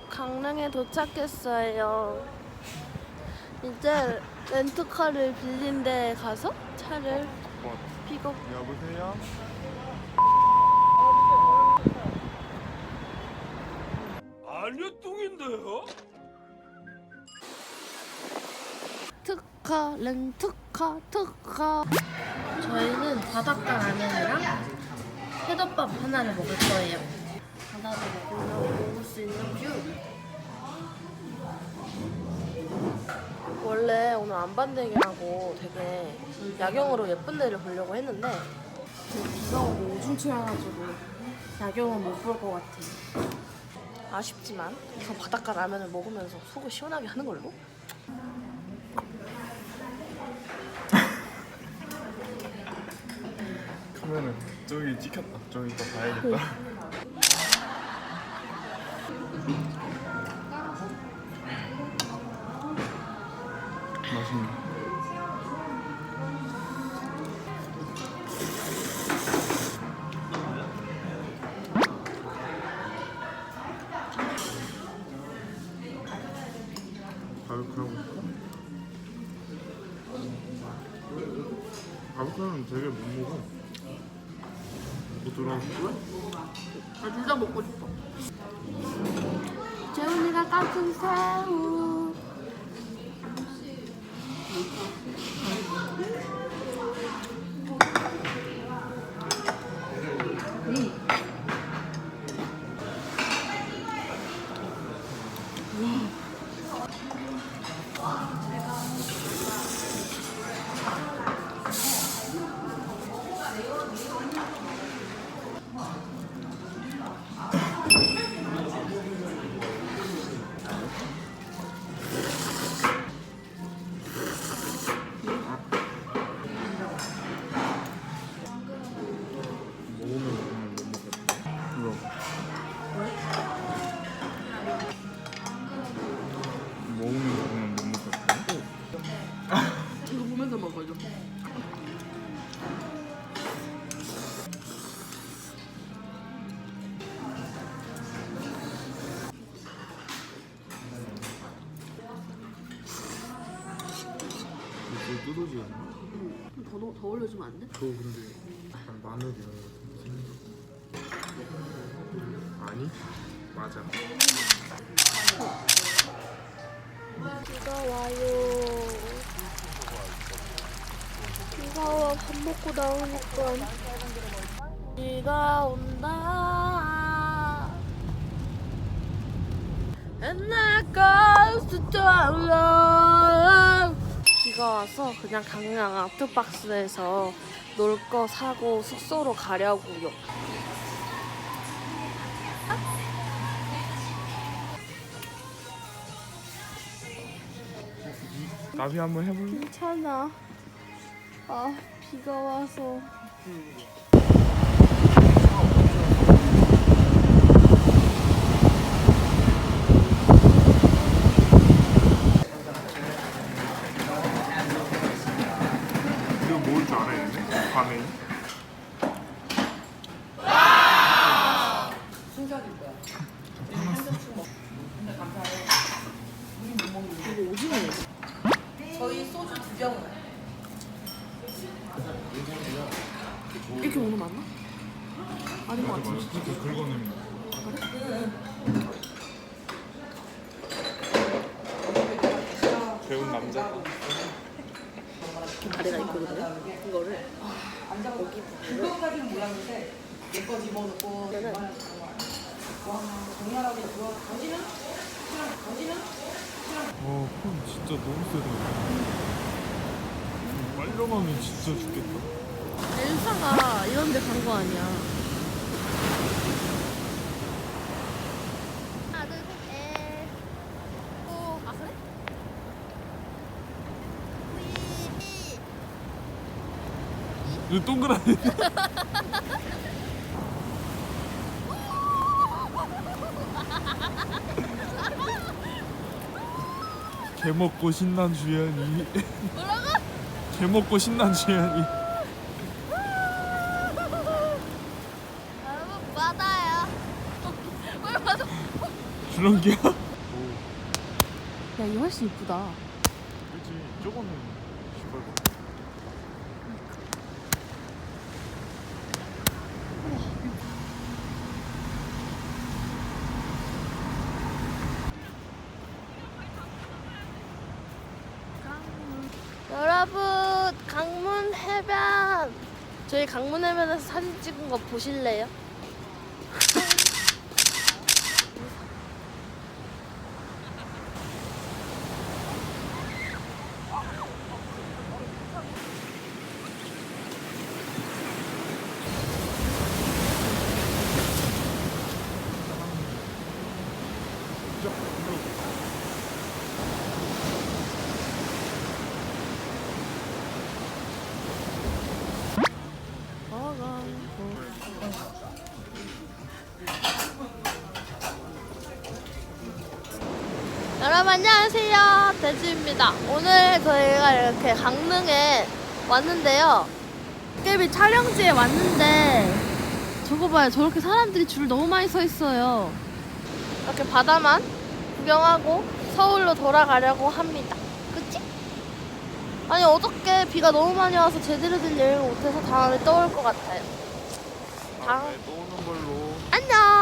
강릉에 도착했어요. 이제 렌트카를 빌린 데 가서 차를 픽업. 여보세요? 아니요, 뚱인데요? 특카, 렌트카, 특카. 저희는 바닷가 라면이랑 회덮밥 하나를 먹을 거예요. 바다를 먹을 수 있는 뷰. 원래 오늘 안반대기라고 되게 야경으로 예쁜 데를 보려고 했는데 비가 오고 우중충해가지고 야경은 못 볼 것 같아요. 아쉽지만 우선 바닷가 라면을 먹으면서 속을 시원하게 하는 걸로. 카메라 저기 찍혔다. 저기 또 봐야겠다. 맛있네. 바비큐 하고 싶어? 바비큐는 되게 못 먹어. 뭐 들어갔어? 나 둘 다 먹고 싶어. 재훈이가 깎은 새우. 먹으면 못 먹겠다. 이거 보면서 먹어줘. 이거 뜯어지지 않나? 더 올려주면 안 돼? 저 근데 약간 마늘 이런 거 생겼어. 아니? 맞아. 비가 와요. 비가 와. 밥 먹고 나오니까 비가 온다. And I goes to down. 비가 와서 그냥 강릉 아트박스에서 놀 거 사고 숙소로 가려고요. 나비 한번 해볼래? 괜찮아. 아, 비가 와서. 이거 먹을 줄 알아야겠네? 밤에. 이거 오징어예요. 저희 소주 2병. 이렇게 오는 맞나? 아닌 것 같은데. 맛있게 긁어내면 배운 남자. 다리가 있거든요. 이거를 여기 그거까지는 몰랐는데 내 거 집어넣고 보면은 와 정말하게 좋아. 당신은? 폰 진짜 너무 세다. 빨려가면 진짜 죽겠다. 엘사가 이런 데 간 거 아니야. 하나, 둘, 셋. 아, 그래? 이거 동그라미. 개 먹고 신난 주연이. 뭐라고? 개 먹고 신난 주연이. 여러분 바다야. 왜 바다? 줄넘기야? 야 이거 훨씬 이쁘다. 그렇지. 저거는 시뻘건. 여러분 강문 해변. 저희 강문 해변에서 사진 찍은 거 보실래요? 여러분 안녕하세요, 대주입니다. 오늘 저희가 이렇게 강릉에 왔는데요. 도깨비 촬영지에 왔는데 저거 봐요, 저렇게 사람들이 줄 너무 많이 서 있어요. 이렇게 바다만 구경하고 서울로 돌아가려고 합니다. 그치? 아니 어저께 비가 너무 많이 와서 제대로 된 여행을 못해서 다음에 또 올 것 같아요. 다음 또 오는 걸로. 안녕.